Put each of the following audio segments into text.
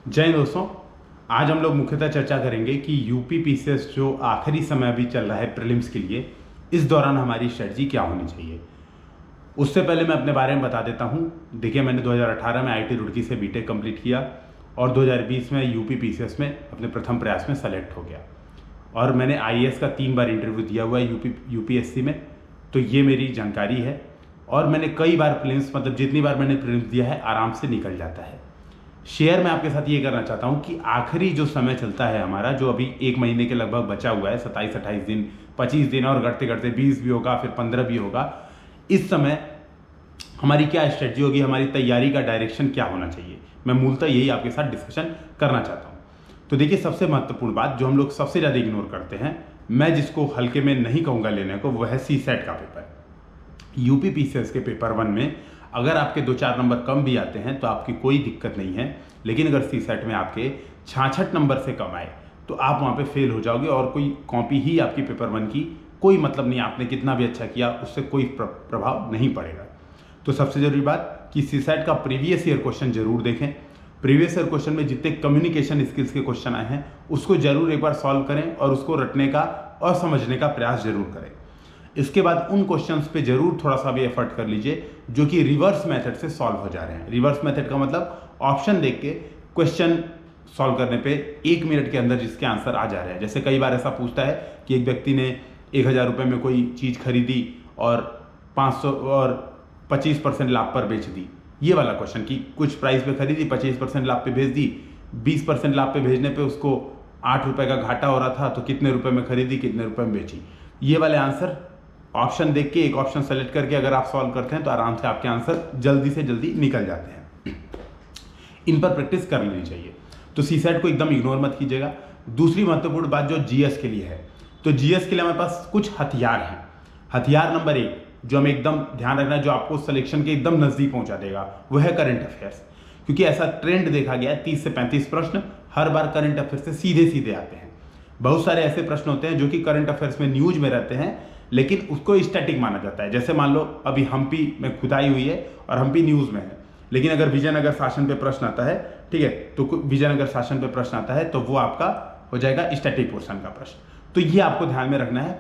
जय हिंद दोस्तों। आज हम लोग मुख्यतः चर्चा करेंगे कि यूपी पीसीएस जो आखिरी समय अभी चल रहा है प्रीलिम्स के लिए, इस दौरान हमारी स्ट्रेटजी क्या होनी चाहिए। उससे पहले मैं अपने बारे में बता देता हूँ। देखिए, मैंने 2018 में आईआईटी रुड़की से बीटेक कंप्लीट किया और 2020 में यूपी पीसीएस में अपने प्रथम प्रयास में सेलेक्ट हो गया और मैंने आईएएस का 3 बार इंटरव्यू दिया हुआ है यूपीएससी में। तो ये मेरी जानकारी है और मैंने कई बार प्रीलिम्स, मतलब जितनी बार मैंने प्रीलिम्स दिया है, आराम से निकल जाता है। शेयर मैं आपके साथ ये करना चाहता हूँ कि आखिरी जो समय चलता है हमारा, जो अभी 1 महीने के लगभग बचा हुआ है, 27-28 दिन, 25 दिन और घटते घटते 20 भी होगा, फिर 15 भी होगा। इस समय हमारी क्या स्ट्रेटजी होगी, हमारी तैयारी का डायरेक्शन क्या होना चाहिए, मैं मूलतः यही आपके साथ डिस्कशन करना चाहता हूँ। तो देखिए, सबसे महत्वपूर्ण बात जो हम लोग सबसे ज़्यादा इग्नोर करते हैं, मैं जिसको हल्के में नहीं कहूँगा लेने को, वो है सीसेट का पेपर। यूपी पीसीएस के पेपर 1 में अगर आपके 2-4 नंबर कम भी आते हैं तो आपकी कोई दिक्कत नहीं है, लेकिन अगर सीसेट में आपके 66 नंबर से कम आए तो आप वहाँ पे फेल हो जाओगे और कोई कॉपी ही आपकी पेपर 1 की कोई मतलब नहीं। आपने कितना भी अच्छा किया, उससे कोई प्रभाव नहीं पड़ेगा। तो सबसे ज़रूरी बात कि सीसेट का प्रीवियस ईयर क्वेश्चन जरूर देखें। प्रीवियस ईयर क्वेश्चन में जितने कम्युनिकेशन स्किल्स के क्वेश्चन आए हैं उसको जरूर एक बार सॉल्व करें और उसको रटने का और समझने का प्रयास जरूर करें। इसके बाद उन क्वेश्चंस पे जरूर थोड़ा सा भी एफर्ट कर लीजिए जो कि रिवर्स मेथड से सॉल्व हो जा रहे हैं। रिवर्स मेथड का मतलब ऑप्शन देख के क्वेश्चन सॉल्व करने पे 1 मिनट के अंदर जिसके आंसर आ जा रहे हैं। जैसे कई बार ऐसा पूछता है कि एक व्यक्ति ने 1000 रुपये में कोई चीज़ खरीदी और 500 और 25% लाभ पर बेच दी। ये वाला क्वेश्चन कि कुछ प्राइस पे खरीदी, 25% लाभ पे भेज दी, 20% लाभ पे भेजने पे उसको 8 रुपये का घाटा हो रहा था, तो कितने रुपए में खरीदी, कितने रुपए में बेची। ये वाले आंसर ऑप्शन देख के, एक ऑप्शन सेलेक्ट करके अगर आप सॉल्व करते हैं तो आराम से आपके आंसर जल्दी से जल्दी निकल जाते हैं। इन पर प्रैक्टिस कर लेनी चाहिए। तो सीसेट को एकदम इग्नोर मत कीजिएगा। दूसरी महत्वपूर्ण बात जो जीएस के लिए है, तो जीएस के लिए हमारे पास कुछ हथियार हैं। हथियार नंबर 1 जो हमें एकदम ध्यान रखना है, जो आपको सिलेक्शन के एकदम नजदीक पहुंचा देगा, वो है करंट अफेयर्स। क्योंकि ऐसा ट्रेंड देखा गया है, 30 से 35 प्रश्न हर बार करंट अफेयर्स से सीधे सीधे आते हैं। बहुत सारे ऐसे प्रश्न होते हैं जो कि करंट अफेयर्स में न्यूज में रहते हैं लेकिन उसको स्टैटिक माना जाता है। जैसे मान लो अभी हम्पी में खुदाई हुई है और हम्पी न्यूज में है, लेकिन अगर विजयनगर शासन पे प्रश्न आता है, ठीक है, तो विजयनगर शासन पे प्रश्न आता है तो वो आपका हो जाएगा स्टैटिक पोर्शन का प्रश्न। तो ये आपको ध्यान में रखना है।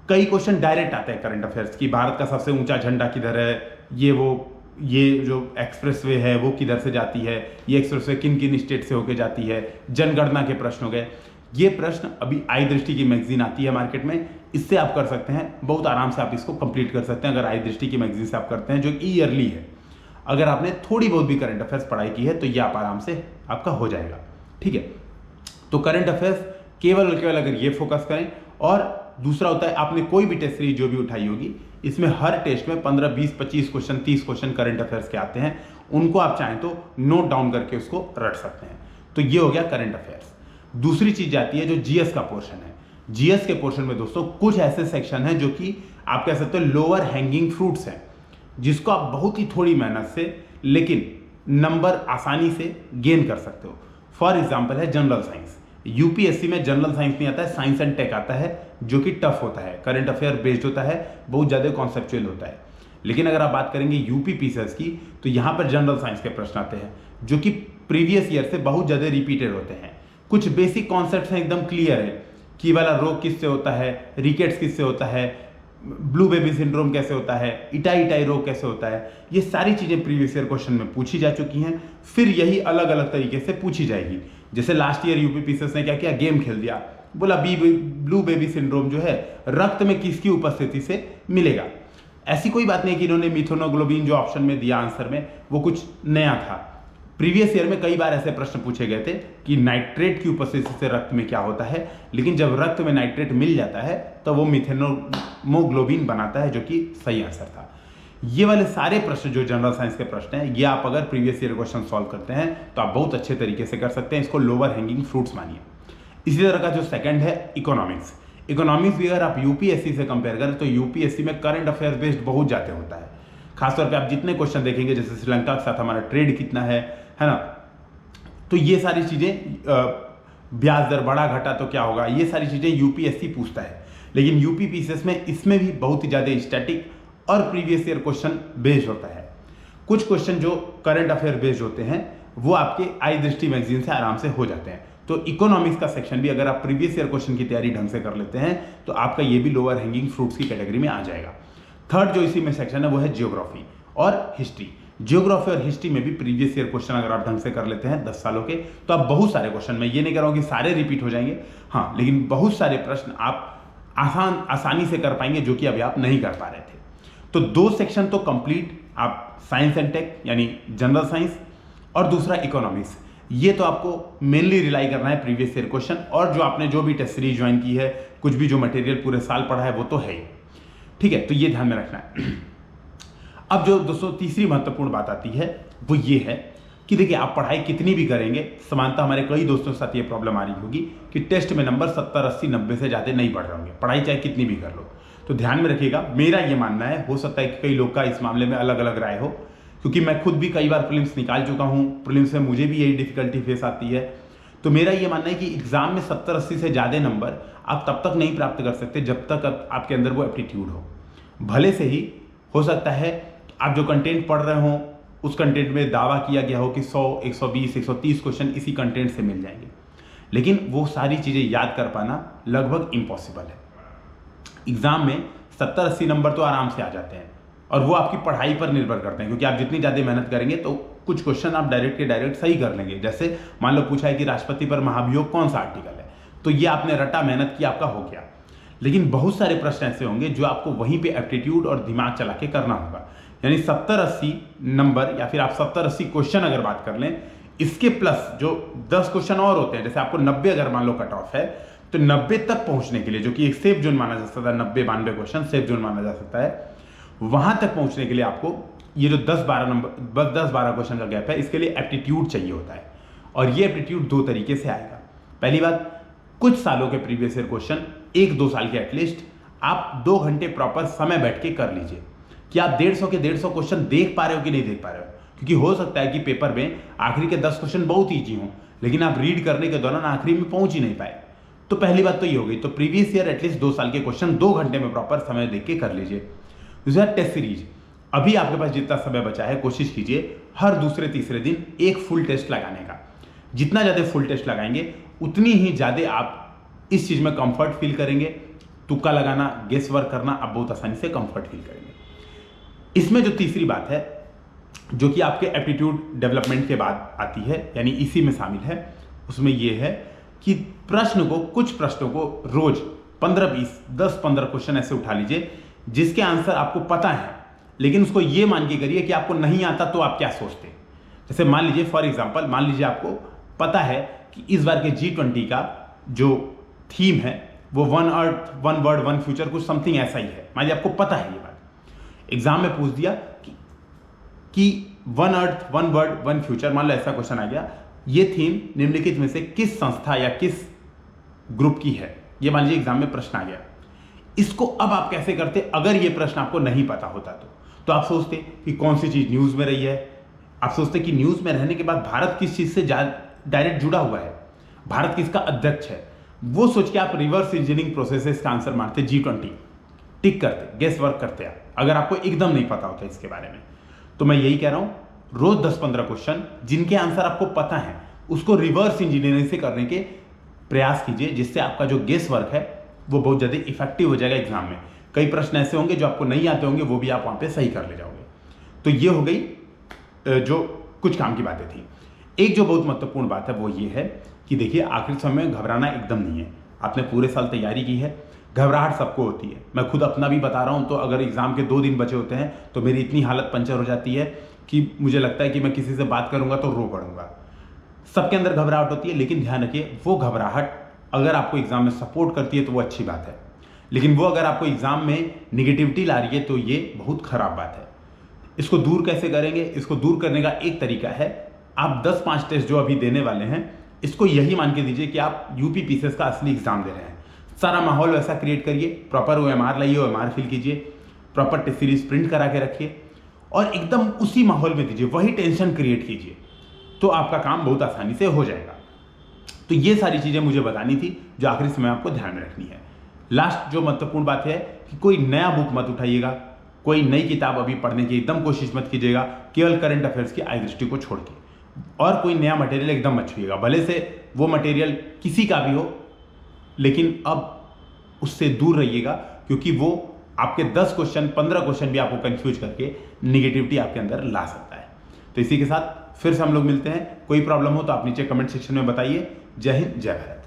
कई क्वेश्चन डायरेक्ट आते हैं करंट अफेयर्स की, भारत का सबसे ऊंचा झंडा किधर है, ये जो एक्सप्रेसवे है वो किधर से जाती है, ये एक्सप्रेसवे किन किन स्टेट से होकर जाती है, जनगणना के प्रश्न हो गए। ये प्रश्न अभी आई दृष्टि की मैगजीन आती है मार्केट में, इससे आप कर सकते हैं, बहुत आराम से आप इसको कंप्लीट कर सकते हैं। अगर आई दृष्टि की मैगजीन से आप करते हैं जो ईयरली है, अगर आपने थोड़ी बहुत भी करंट अफेयर्स पढ़ाई की है तो ये आप आराम से आपका हो जाएगा। ठीक है, तो करंट अफेयर्स केवल और केवल अगर ये फोकस करें। और दूसरा होता है, आपने कोई भी टेस्ट सीरीज जो भी उठाई होगी, इसमें हर टेस्ट में 15, 20, 25 क्वेश्चन, 30 क्वेश्चन करंट अफेयर्स के आते हैं। उनको आप चाहें तो नोट डाउन करके उसको रट सकते हैं। तो ये हो गया करंट अफेयर्स। दूसरी चीज आती है जो जीएस का पोर्शन है। जीएस के पोर्शन में दोस्तों कुछ ऐसे सेक्शन हैं जो कि आप कह सकते हो लोअर हैंगिंग फ्रूट्स हैं, जिसको आप बहुत ही थोड़ी मेहनत से लेकिन नंबर आसानी से गेन कर सकते हो। फॉर एग्जाम्पल है जनरल साइंस। यूपीएससी में जनरल साइंस नहीं आता है, साइंस एंड टेक आता है, जो कि टफ होता है, करंट अफेयर बेस्ड होता है, बहुत ज्यादा कॉन्सेप्चुअल होता है। लेकिन अगर आप बात करेंगे यूपी पीसीएस की, तो यहां पर जनरल साइंस के प्रश्न आते हैं जो कि प्रीवियस ईयर से बहुत ज्यादा रिपीटेड होते हैं। कुछ बेसिक कॉन्सेप्ट्स हैं, एकदम क्लियर है कि वाला रोग किससे होता है, रिकेट्स किससे होता है, ब्लू बेबी सिंड्रोम कैसे होता है, इटाई रोग कैसे होता है। ये सारी चीजें प्रीवियस ईयर क्वेश्चन में पूछी जा चुकी हैं, फिर यही अलग अलग तरीके से पूछी जाएगी। जैसे लास्ट ईयर यूपी पीसीएस ने क्या किया, गेम खेल दिया, बोला ब्लू बेबी सिंड्रोम जो है रक्त में किसकी उपस्थिति से मिलेगा। ऐसी कोई बात नहीं कि इन्होंने मिथेनोग्लोबिन जो ऑप्शन में दिया आंसर में वो कुछ नया था। प्रीवियस ईयर में कई बार ऐसे प्रश्न पूछे गए थे कि नाइट्रेट की उपस्थिति से रक्त में क्या होता है, लेकिन जब रक्त में नाइट्रेट मिल जाता है तो वो मिथेनोग्लोबिन बनाता है, जो कि सही आंसर था। ये वाले सारे प्रश्न जो जनरल साइंस के प्रश्न हैं, ये आप अगर प्रीवियस ईयर क्वेश्चन सॉल्व करते हैं तो आप बहुत अच्छे तरीके से कर सकते हैं। इसको लोअर हैंगिंग फ्रूट्स मानिए। इसी तरह का जो सेकंड है इकोनॉमिक्स। इकोनॉमिक्स भी अगर आप यूपीएससी से कंपेयर करें तो यूपीएससी में करंट अफेयर बेस्ड बहुत ज्यादा होता है। खासतौर पे आप जितने क्वेश्चन देखेंगे, जैसे श्रीलंका के साथ हमारा ट्रेड कितना है ना, तो ये सारी चीजें, ब्याज दर बढ़ा घटा तो क्या होगा, ये सारी चीजें यूपीएससी पूछता है। लेकिन यूपी पीसीएस में इसमें भी बहुत ही ज्यादा स्टैटिक और प्रीवियस ईयर क्वेश्चन बेस्ड होता है। कुछ क्वेश्चन जो करंट अफेयर बेस्ड होते हैं वो आपके आई दृष्टि मैगजीन से आराम से हो जाते हैं। तो इकोनॉमिक्स का सेक्शन भी अगर आप प्रीवियस ईयर क्वेश्चन की तैयारी ढंग से कर लेते हैं तो आपका ये भी लोअर हैंगिंग फ्रूट्स की कैटेगरी में आ जाएगा। थर्ड जो इसी में सेक्शन है वो है जियोग्राफी और हिस्ट्री। जियोग्राफी और हिस्ट्री में भी प्रीवियस ईयर क्वेश्चन अगर आप ढंग से कर लेते हैं 10 सालों के, तो आप बहुत सारे क्वेश्चन, मैं ये नहीं कह रहा हूं कि सारे रिपीट हो जाएंगे, हाँ, लेकिन बहुत सारे प्रश्न आप आसानी से कर पाएंगे जो कि अभी आप नहीं कर पा रहे थे। तो 2 सेक्शन तो कंप्लीट, आप साइंस एंड टेक यानी जनरल साइंस और दूसरा इकोनॉमिक्स, ये तो आपको मेनली रिलाई करना है प्रीवियस ईयर क्वेश्चन, और जो आपने जो भी टेस्ट सीरीज ज्वाइन की है, कुछ भी जो मटेरियल पूरे साल पढ़ा है वो तो है ही, ठीक है, तो ये ध्यान में रखना है। अब जो दोस्तों तीसरी महत्वपूर्ण बात आती है वो ये है कि देखिए आप पढ़ाई कितनी भी करेंगे, समानता हमारे कई दोस्तों के साथ ये प्रॉब्लम आ रही होगी कि टेस्ट में नंबर 70, 80, 90 से ज़्यादा नहीं बढ़ रहे होंगे, पढ़ाई चाहे कितनी भी कर लो। तो ध्यान में रखिएगा, मेरा ये मानना है, हो सकता है कि कई लोग का इस मामले में अलग अलग राय हो, क्योंकि मैं खुद भी कई बार प्रीलिम्स निकाल चुका हूँ, प्रीलिम्स में मुझे भी यही डिफिकल्टी फेस आती है। तो मेरा ये मानना है कि एग्जाम में 70, 80 से ज़्यादा नंबर आप तब तक नहीं प्राप्त कर सकते जब तक आपके अंदर वो एप्टीट्यूड हो। भले से ही हो सकता है आप जो कंटेंट पढ़ रहे हो उस कंटेंट में दावा किया गया हो कि 100, 120, 130 क्वेश्चन इसी कंटेंट से मिल जाएंगे, लेकिन वो सारी चीज़ें याद कर पाना लगभग इम्पॉसिबल है। एग्जाम में 70, 80 नंबर तो आराम से आ जाते हैं, और वो आपकी पढ़ाई पर निर्भर करते हैं, क्योंकि आप जितनी ज़्यादा मेहनत करेंगे तो कुछ क्वेश्चन आप डायरेक्ट के डायरेक्ट सही कर लेंगे। जैसे मान लो पूछा है कि राष्ट्रपति पर महाभियोग कौन सा आर्टिकल है, तो ये आपने रटा, मेहनत की, आपका हो गया। लेकिन बहुत सारे प्रश्न ऐसे होंगे जो आपको वहीं पे एप्टीट्यूड और दिमाग चला के करना होगा, यानी 70, 80 नंबर या फिर आप 70, 80 क्वेश्चन अगर बात कर लें, इसके प्लस जो 10 क्वेश्चन और होते हैं, जैसे आपको 90 अगर मान लो कट ऑफ है, तो 90 तक पहुंचने के लिए, जो कि एक सेफ जोन माना जा सकता है, 90, 92 क्वेश्चन सेफ जोन माना जा सकता है, वहां तक पहुंचने के लिए आपको ये जो 10-12 नंबर, 10-12 क्वेश्चन का गैप है, इसके लिए एप्टीट्यूड चाहिए होता है। और ये एप्टीट्यूड 2 तरीके से आएगा। पहली बात, कुछ सालों के प्रीवियस ईयर क्वेश्चन, 1-2 साल के एटलीस्ट आप 2 घंटे प्रॉपर समय बैठ के कर लीजिए कि आप 150 के 150 क्वेश्चन देख पा रहे हो कि नहीं देख पा रहे हो, क्योंकि हो सकता है कि पेपर में आखिरी के 10 क्वेश्चन बहुत ईजी हों, लेकिन आप रीड करने के दौरान आखिरी में पहुंच ही नहीं पाए। तो पहली बात तो ये हो गई। तो प्रीवियस ईयर एटलीस्ट 2 साल के क्वेश्चन 2 घंटे में प्रॉपर समय देख के कर लीजिए। दूसरा, टेस्ट सीरीज, अभी आपके पास जितना समय बचा है कोशिश कीजिए हर दूसरे तीसरे दिन एक फुल टेस्ट लगाने का। जितना ज़्यादा फुल टेस्ट लगाएंगे उतनी ही ज़्यादा आप इस चीज़ में कंफर्ट फील करेंगे। तुक्का लगाना, गेस वर्क करना आप बहुत आसानी से कंफर्ट फील करेंगे। इसमें जो तीसरी बात है, जो कि आपके एप्टीट्यूड डेवलपमेंट के बाद आती है, यानी इसी में शामिल है, उसमें यह है कि कुछ प्रश्नों को रोज 15-20, 10-15 क्वेश्चन ऐसे उठा लीजिए जिसके आंसर आपको पता है, लेकिन उसको ये मान के करिए कि आपको नहीं आता तो आप क्या सोचते। जैसे मान लीजिए, फॉर एग्जांपल, मान लीजिए आपको पता है कि इस बार के G20 का जो थीम है वो 1 अर्थ 1 वर्ड 1 फ्यूचर, कुछ समथिंग ऐसा ही है। मान लीजिए आपको पता है ये बात, एग्जाम में पूछ दिया कि 1 अर्थ 1 वर्ड 1 फ्यूचर, मान लो ऐसा क्वेश्चन आ गया, ये थीम निम्नलिखित में से किस संस्था या किस ग्रुप की है, ये मान लीजिए एग्जाम में प्रश्न आ गया। इसको अब आप कैसे करते, अगर ये प्रश्न आपको नहीं पता होता तो आप सोचते कि कौन सी चीज न्यूज में रही है, आप सोचते कि न्यूज में रहने के बाद भारत किस चीज से डायरेक्ट जुड़ा हुआ है, भारत किसका अध्यक्ष है, वो सोच के आप रिवर्स इंजीनियरिंग प्रोसेस का आंसर मारते, G20 टिक करते, गेस वर्क करते आप, अगर आपको एकदम नहीं पता होता इसके बारे में। तो मैं यही कह रहा हूं, रोज 10-15 क्वेश्चन जिनके आंसर आपको पता है उसको रिवर्स इंजीनियरिंग से करने के प्रयास कीजिए, जिससे आपका जो गेस वर्क है वो बहुत ज़्यादा इफेक्टिव हो जाएगा एग्जाम में। कई प्रश्न ऐसे होंगे जो आपको नहीं आते होंगे, वो भी आप वहाँ पे सही कर ले जाओगे। तो ये हो गई जो कुछ काम की बातें थी। एक जो बहुत महत्वपूर्ण बात है वो ये है कि देखिए, आखिरी समय में घबराना एकदम नहीं है। आपने पूरे साल तैयारी की है, घबराहट सबको होती है। मैं खुद अपना भी बता रहा हूँ, तो अगर एग्जाम के 2 दिन बचे होते हैं तो मेरी इतनी हालत पंचर हो जाती है कि मुझे लगता है कि मैं किसी से बात करूंगा तो रो पड़ूंगा। सबके अंदर घबराहट होती है, लेकिन ध्यान रखिए, वो घबराहट अगर आपको एग्जाम में सपोर्ट करती है तो वो अच्छी बात है, लेकिन वो अगर आपको एग्जाम में निगेटिविटी ला रही है तो ये बहुत खराब बात है। इसको दूर कैसे करेंगे? इसको दूर करने का एक तरीका है, आप 10-5 टेस्ट जो अभी देने वाले हैं, इसको यही मान के दीजिए कि आप यूपी पीसीएस का असली एग्जाम दे रहे हैं। सारा माहौल वैसा क्रिएट करिए, प्रॉपर OMR लाइए, OMR फिल कीजिए, प्रॉपर टेस्ट सीरीज प्रिंट करा के रखिए और एकदम उसी माहौल में दीजिए, वही टेंशन क्रिएट कीजिए, तो आपका काम बहुत आसानी से हो जाएगा। तो ये सारी चीजें मुझे बतानी थी जो आखिरी समय आपको ध्यान में रखनी है। लास्ट जो महत्वपूर्ण बात है कि कोई नया बुक मत उठाइएगा, कोई नई किताब अभी पढ़ने की एकदम कोशिश मत कीजिएगा, केवल करंट अफेयर्स की आई दृष्टि को छोड़ के। और कोई नया मटेरियल एकदम मत छूइएगा, भले से वो मटेरियल किसी का भी हो, लेकिन अब उससे दूर रहिएगा, क्योंकि वो आपके 10 क्वेश्चन 15 क्वेश्चन भी आपको कंफ्यूज करके निगेटिविटी आपके अंदर ला सकता है। तो इसी के साथ फिर से हम लोग मिलते हैं। कोई प्रॉब्लम हो तो आप नीचे कमेंट सेक्शन में बताइए। जय हिंद, जय भारत।